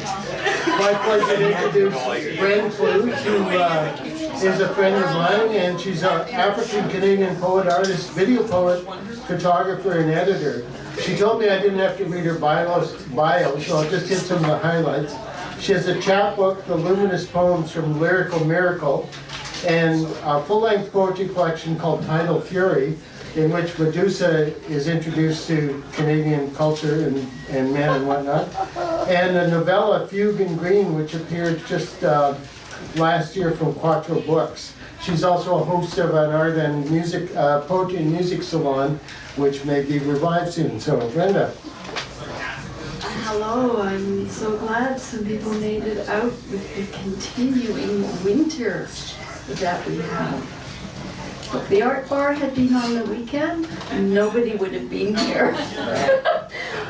My pleasure to introduce Brenda Clews, who is a friend of mine, and she's an African-Canadian poet, artist, video poet, photographer, and editor. She told me I didn't have to read her bio, so I'll just hit some of the highlights. She has a chapbook, The Luminous Poems from Lyrical Miracle, and a full-length poetry collection called Tidal Fury, in which Medusa is introduced to Canadian culture and men and whatnot, and a novella, Fugue in Green, which appeared just last year from Quattro Books. She's also a host of an art and music, poetry and music salon, which may be revived soon. So, Brenda. Hello, I'm so glad some people made it out with the continuing winter that we have. If the art bar had been on the weekend, nobody would have been here.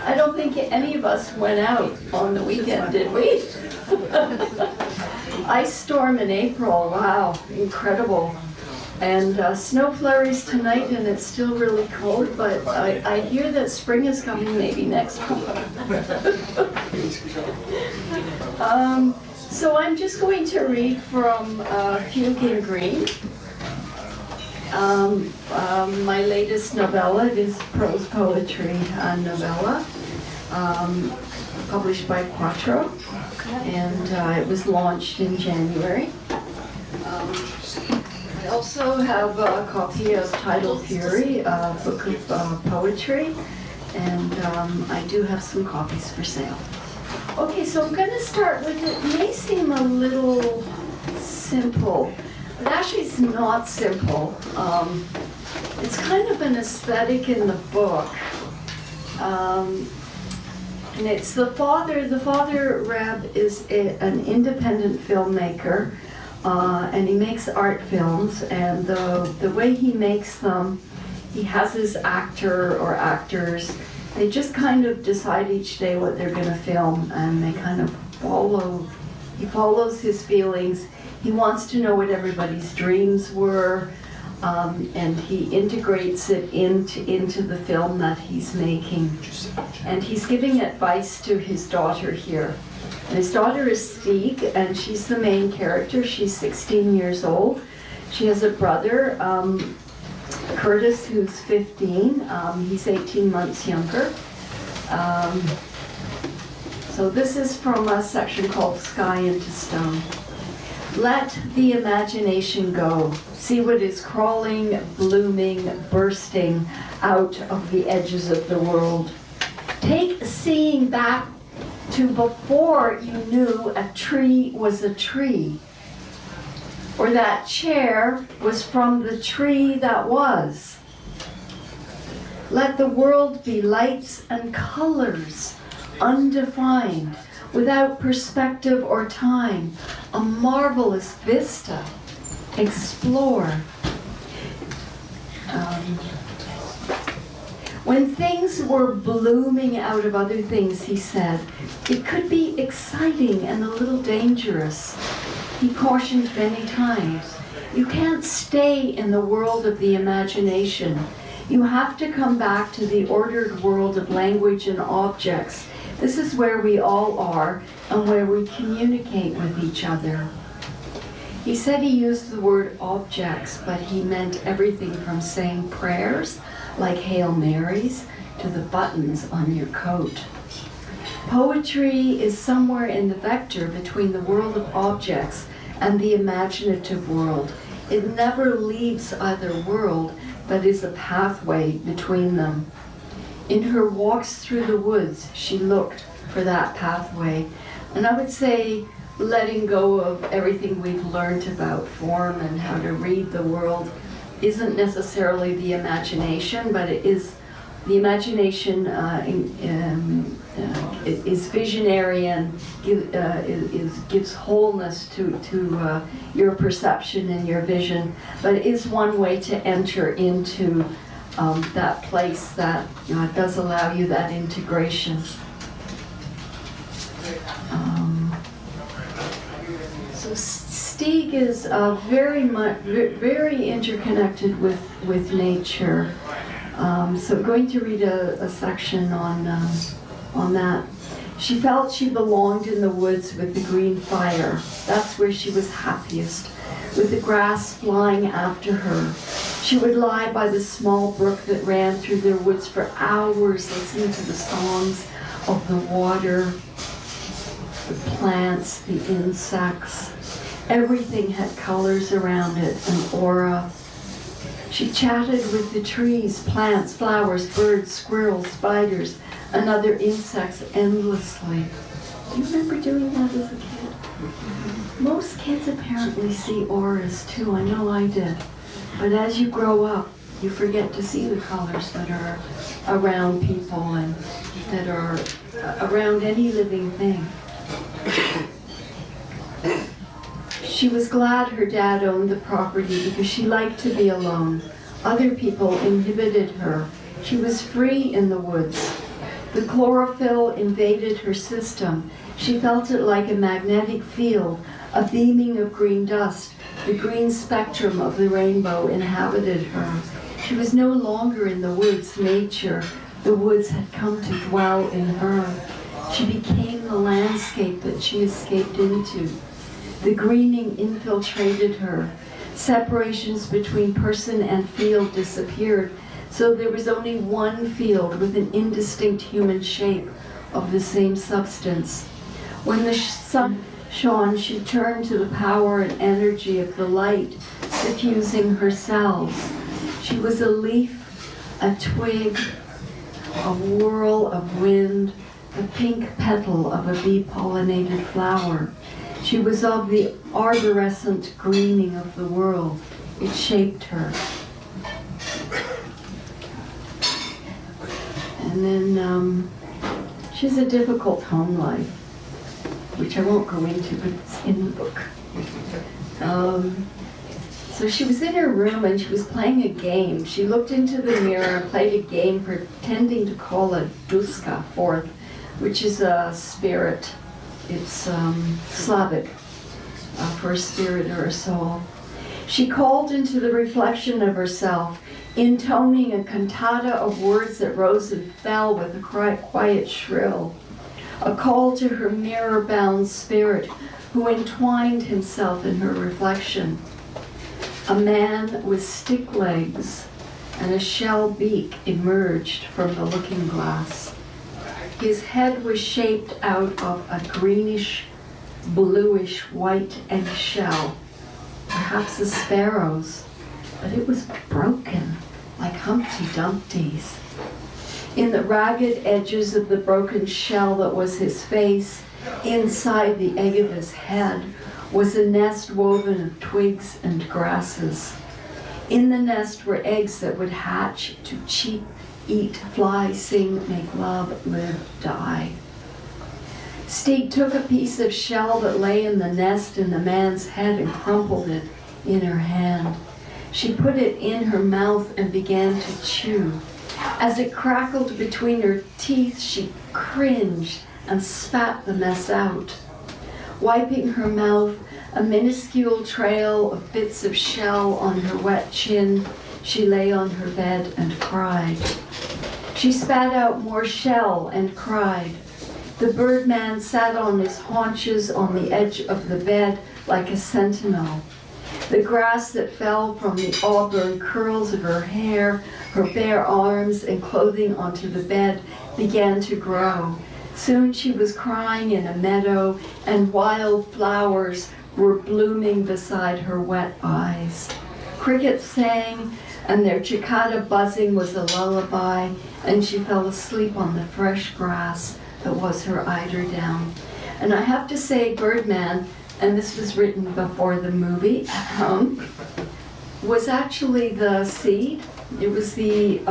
I don't think any of us went out on the weekend, did we? Ice storm in April, wow, incredible. And snow flurries tonight, and it's still really cold, but I hear that spring is coming maybe next week. So I'm just going to read from Fugue in Green. My latest novella is prose poetry novella, published by Quattro, and it was launched in January. I also have a copy of Tidal Fury, a book of poetry, and I do have some copies for sale. Okay, so I'm going to start with, it may seem a little simple, but actually it's not simple. It's kind of an aesthetic in the book. And it's the father. The father, Reb, is an independent filmmaker, and he makes art films. And the way he makes them, he has his actor or actors. They just kind of decide each day what they're going to film, and they kind of follow. He follows his feelings. He wants to know what everybody's dreams were, and he integrates it into the film that he's making. And he's giving advice to his daughter here. And his daughter is Stieg, and she's the main character. She's 16 years old. She has a brother, Curtis, who's 15. He's 18 months younger. So this is from a section called Sky into Stone. Let the imagination go. See what is crawling, blooming, bursting out of the edges of the world. Take seeing back to before you knew a tree was a tree, or that chair was from the tree that was. Let the world be lights and colors, undefined, without perspective or time, a marvelous vista. Explore. When things were blooming out of other things, he said, it could be exciting and a little dangerous. He cautioned many times, you can't stay in the world of the imagination. You have to come back to the ordered world of language and objects. This is where we all are and where we communicate with each other. He said he used the word objects, but he meant everything from saying prayers, like Hail Marys, to the buttons on your coat. Poetry is somewhere in the vector between the world of objects and the imaginative world. It never leaves either world, but is a pathway between them. In her walks through the woods, she looked for that pathway. And I would say letting go of everything we've learned about form and how to read the world isn't necessarily the imagination, but it is the imagination is visionary and gives wholeness to your perception and your vision, but it is one way to enter into that place that does allow you that integration. So Stieg is very interconnected with nature. So I'm going to read a section on that. She felt she belonged in the woods with the green fire. That's where she was happiest, with the grass flying after her. She would lie by the small brook that ran through their woods for hours, listening to the songs of the water, the plants, the insects. Everything had colors around it, an aura. She chatted with the trees, plants, flowers, birds, squirrels, spiders, and other insects endlessly. Do you remember doing that as a kid? Most kids apparently see auras too. I know I did. But as you grow up, you forget to see the colors that are around people and that are around any living thing. She was glad her dad owned the property because she liked to be alone. Other people inhibited her. She was free in the woods. The chlorophyll invaded her system. She felt it like a magnetic field, a beaming of green dust. The green spectrum of the rainbow inhabited her. She was no longer in the woods, nature. The woods had come to dwell in her. She became the landscape that she escaped into. The greening infiltrated her. Separations between person and field disappeared, so there was only one field with an indistinct human shape of the same substance. When the sun shone, she turned to the power and energy of the light, diffusing her cells. She was a leaf, a twig, a whirl of wind, the pink petal of a bee-pollinated flower. She was of the arborescent greening of the world. It shaped her. And then she has a difficult home life, which I won't go into, but it's in the book. So she was in her room and she was playing a game. She looked into the mirror and played a game pretending to call a duska forth, which is a spirit. It's Slavic for a spirit or a soul. She called into the reflection of herself, intoning a cantata of words that rose and fell with a quiet shrill. A call to her mirror-bound spirit who entwined himself in her reflection. A man with stick legs and a shell beak emerged from the looking glass. His head was shaped out of a greenish, bluish white eggshell, perhaps a sparrow's, but it was broken, like Humpty Dumpty's. In the ragged edges of the broken shell that was his face, inside the egg of his head, was a nest woven of twigs and grasses. In the nest were eggs that would hatch to cheep, eat, fly, sing, make love, live, die. Stieg took a piece of shell that lay in the nest in the man's head and crumpled it in her hand. She put it in her mouth and began to chew. As it crackled between her teeth, she cringed and spat the mess out. Wiping her mouth, a minuscule trail of bits of shell on her wet chin, she lay on her bed and cried. She spat out more shell and cried. The birdman sat on his haunches on the edge of the bed like a sentinel. The grass that fell from the auburn curls of her hair, her bare arms, and clothing onto the bed began to grow. Soon she was crying in a meadow, and wild flowers were blooming beside her wet eyes. Crickets sang, and their cicada buzzing was a lullaby, and she fell asleep on the fresh grass that was her eider down. And I have to say, Birdman, and this was written before the movie, was actually the seed. It was the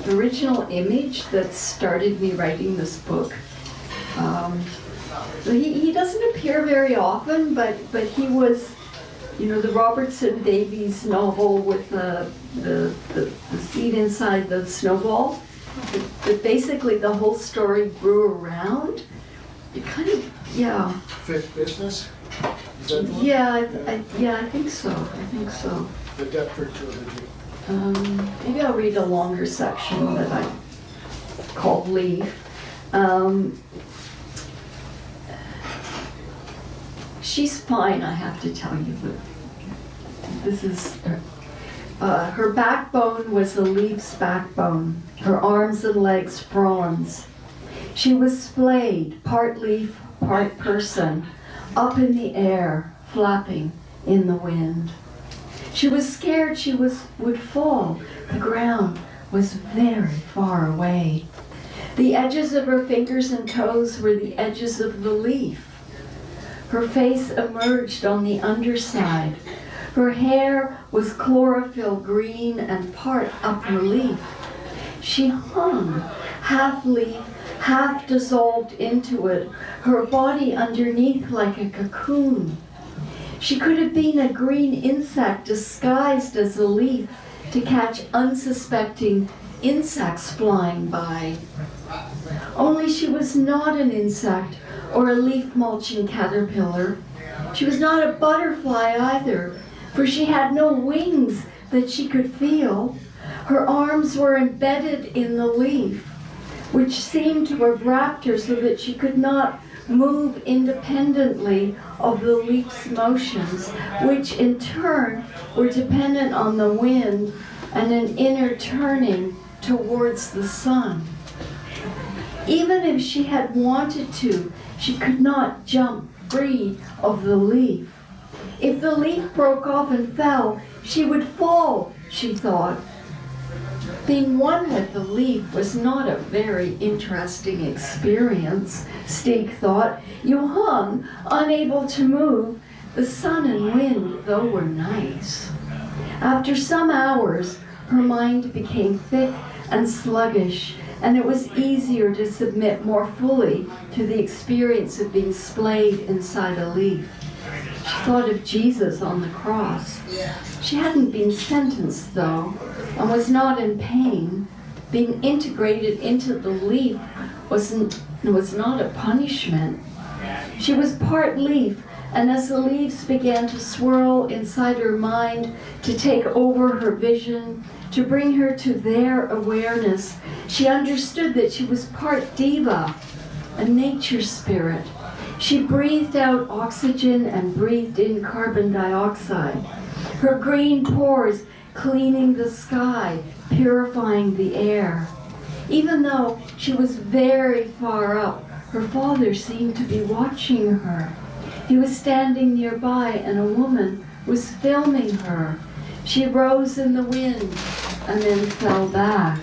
original image that started me writing this book. He doesn't appear very often, but he was, you know, the Robertson Davies novel with the seed inside the snowball. But basically the whole story grew around. It kind of, yeah. Fifth Business? Is that the one? Yeah, I think so. The Deptford trilogy. Maybe I'll read a longer section that I called Leaf. She's fine, I have to tell you, but this is her backbone was a leaf's backbone, her arms and legs fronds. She was splayed, part leaf, part person, up in the air, flapping in the wind. She was scared she would fall. The ground was very far away. The edges of her fingers and toes were the edges of the leaf. Her face emerged on the underside. Her hair was chlorophyll green and part upper leaf. She hung, half leaf, half dissolved into it, her body underneath like a cocoon. She could have been a green insect disguised as a leaf to catch unsuspecting insects flying by. Only she was not an insect or a leaf-mulching caterpillar. She was not a butterfly either, for she had no wings that she could feel. Her arms were embedded in the leaf, which seemed to have wrapped her so that she could not move independently of the leaf's motions, which in turn were dependent on the wind and an inner turning towards the sun. Even if she had wanted to, she could not jump free of the leaf. If the leaf broke off and fell, she would fall, she thought. Being one with the leaf was not a very interesting experience, Steek thought. You hung, unable to move. The sun and wind, though, were nice. After some hours, her mind became thick and sluggish, and it was easier to submit more fully to the experience of being splayed inside a leaf. She thought of Jesus on the cross. She hadn't been sentenced, though, and was not in pain. Being integrated into the leaf was not a punishment. She was part leaf, and as the leaves began to swirl inside her mind, to take over her vision, to bring her to their awareness, she understood that she was part diva, a nature spirit. She breathed out oxygen and breathed in carbon dioxide. Her green pores cleaning the sky, purifying the air. Even though she was very far up, her father seemed to be watching her. He was standing nearby and a woman was filming her. She rose in the wind and then fell back.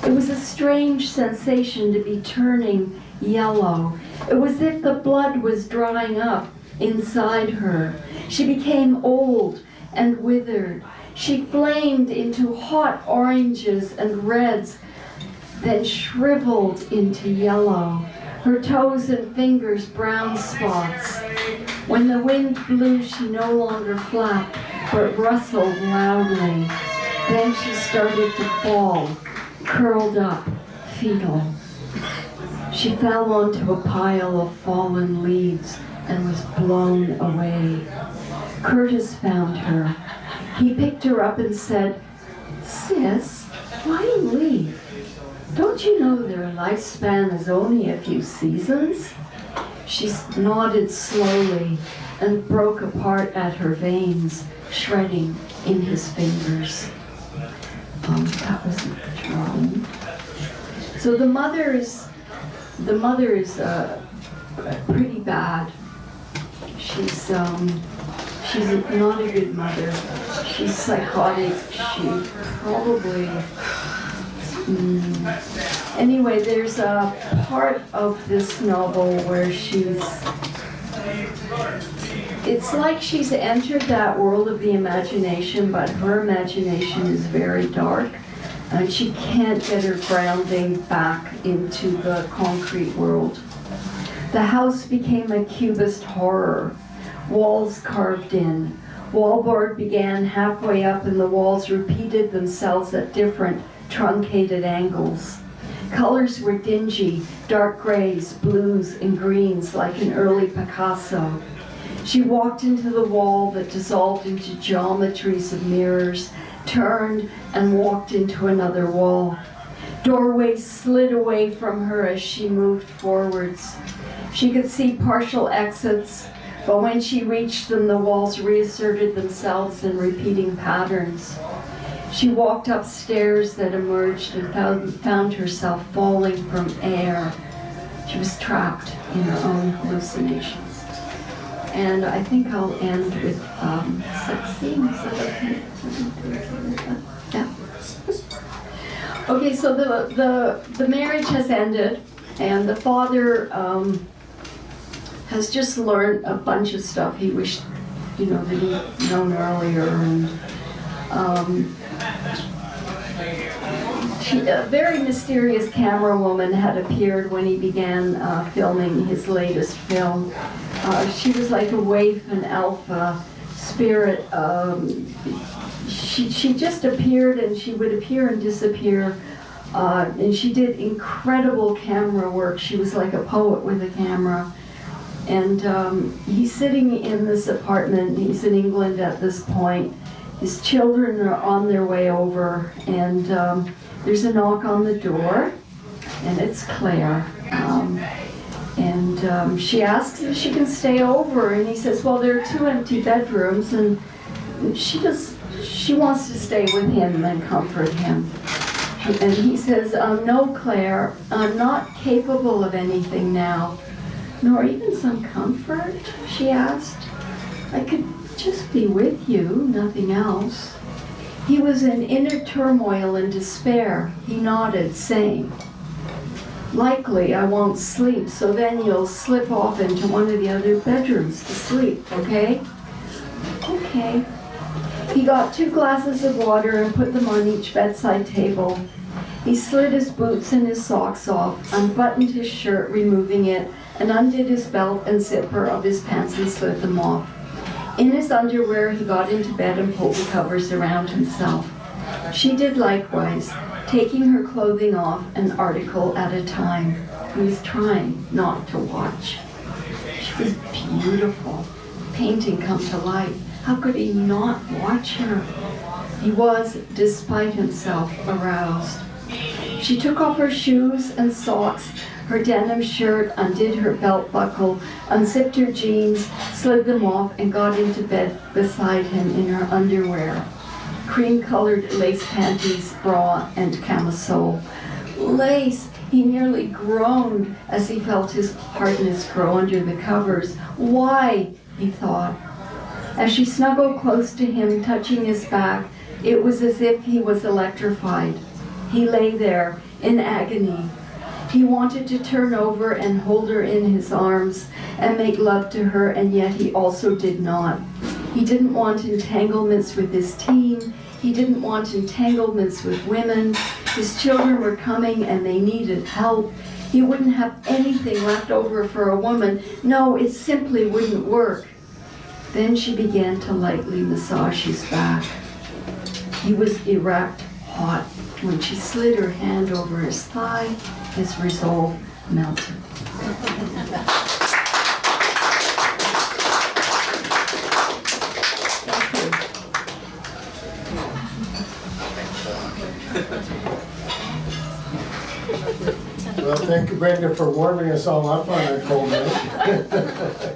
It was a strange sensation to be turning yellow. It was as if the blood was drying up inside her. She became old and withered. She flamed into hot oranges and reds, then shriveled into yellow. Her toes and fingers brown spots. When the wind blew, she no longer flapped, but rustled loudly. Then she started to fall, curled up, fetal. She fell onto a pile of fallen leaves and was blown away. Curtis found her. He picked her up and said, "Sis, why leave? Don't you know their lifespan is only a few seasons?" She nodded slowly and broke apart at her veins, shredding in his fingers. That was drawn. So the mother is pretty bad. She's not a good mother. She's psychotic. She probably. Anyway, there's a part of this novel where it's like she's entered that world of the imagination, but her imagination is very dark, and she can't get her grounding back into the concrete world. The house became a cubist horror, walls carved in. Wallboard began halfway up, and the walls repeated themselves at different truncated angles. Colors were dingy, dark grays, blues, and greens like an early Picasso. She walked into the wall that dissolved into geometries of mirrors, turned and walked into another wall. Doorways slid away from her as she moved forwards. She could see partial exits, but when she reached them, the walls reasserted themselves in repeating patterns. She walked up stairs that emerged and found herself falling from air. She was trapped in her own hallucinations. And I think I'll end with sex scene. Is that okay? Yeah. Okay, so the marriage has ended, and the father has just learned a bunch of stuff he wished, that he'd known earlier. And a very mysterious camera woman had appeared when he began filming his latest film. She was like a waif, an alpha spirit. She just appeared, and she would appear and disappear. And she did incredible camera work. She was like a poet with a camera. And he's sitting in this apartment. He's in England at this point. His children are on their way over, and there's a knock on the door, and it's Claire. She asks if she can stay over, and he says, well, there are 2 empty bedrooms, and she wants to stay with him and comfort him. And he says, no, Claire, I'm not capable of anything now, nor even some comfort, she asked. I could just be with you, nothing else. He was in inner turmoil and despair. He nodded, saying, likely I won't sleep, so then you'll slip off into one of the other bedrooms to sleep, okay? Okay. He got 2 glasses of water and put them on each bedside table. He slid his boots and his socks off, unbuttoned his shirt, removing it, and undid his belt and zipper of his pants and slid them off. In his underwear, he got into bed and pulled the covers around himself. She did likewise, taking her clothing off an article at a time. He was trying not to watch. She was beautiful, painting come to life. How could he not watch her? He was, despite himself, aroused. She took off her shoes and socks, her denim shirt, undid her belt buckle, unzipped her jeans, slid them off, and got into bed beside him in her underwear. Cream-colored lace panties, bra, and camisole. Lace! He nearly groaned as he felt his hardness grow under the covers. Why? He thought. As she snuggled close to him, touching his back, it was as if he was electrified. He lay there, in agony. He wanted to turn over and hold her in his arms and make love to her, and yet he also did not. He didn't want entanglements with his team. He didn't want entanglements with women. His children were coming and they needed help. He wouldn't have anything left over for a woman. No, it simply wouldn't work. Then she began to lightly massage his back. He was erect, hot. When she slid her hand over his thigh, his resolve melted. Well, thank you, Brenda, for warming us all up on a cold night.